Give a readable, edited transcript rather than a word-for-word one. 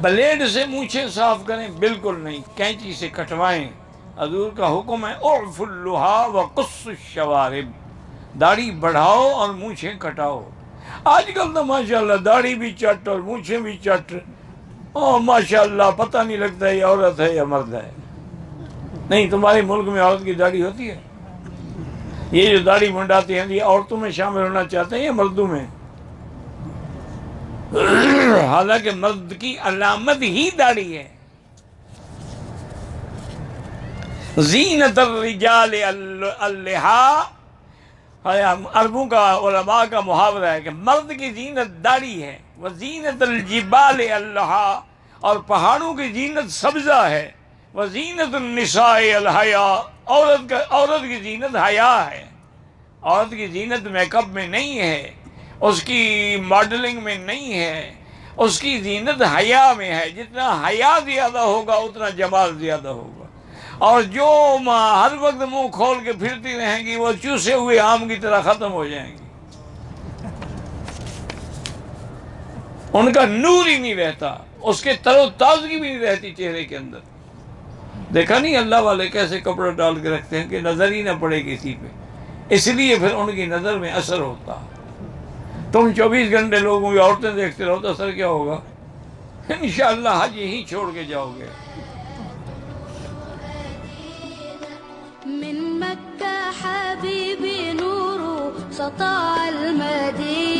Blade سے مونچھیں صاف کریں بالکل نہیں، کینچی سے کٹوائیں۔ حضور کا حکم ہے اعف اللحا وقص الشوارب، داڑھی بڑھاؤ اور مونچھیں کٹاؤ۔ آج کل تو ماشاءاللہ داڑھی بھی چٹ اور مونچھیں بھی چٹ، او ماشاءاللہ پتہ نہیں لگتا یہ عورت ہے یا مرد ہے۔ نہیں، تمہارے ملک میں عورت کی داڑھی ہوتی ہے؟ یہ جو داڑھی منڈاتے ہیں یہ عورتوں میں شامل ہونا چاہتے ہیں یا مردوں میں؟ حالانکہ مرد کی علامت ہی داڑھی ہے۔ زینت الرجال اللحا، عربوں کا علماء کا محاورہ ہے کہ مرد کی زینت داڑھی ہے، وزینت الجبال اللحا، اور پہاڑوں کی زینت سبزہ ہے، وزینت النساء الحیا، عورت کی زینت حیا ہے۔ عورت کی زینت میک اپ میں نہیں ہے، اس کی ماڈلنگ میں نہیں ہے، اس کی زینت حیا میں ہے۔ جتنا حیا زیادہ ہوگا اتنا جمال زیادہ ہوگا۔ اور جو ہر وقت منہ کھول کے پھرتی رہیں گی وہ چوسے ہوئے آم کی طرح ختم ہو جائیں گی، ان کا نور ہی نہیں رہتا، اس کے تر و تازگی بھی نہیں رہتی چہرے کے اندر۔ دیکھا نہیں اللہ والے کیسے کپڑا ڈال کے رکھتے ہیں کہ نظر ہی نہ پڑے کسی پہ، اس لیے پھر ان کی نظر میں اثر ہوتا۔ تم 24 گھنٹے لوگوں کی عورتیں دیکھتے رہو تو اثر کیا ہوگا؟ انشاءاللہ حج یہی چھوڑ کے جاؤ گے۔ من مكة حبيبي نور سطع المدينة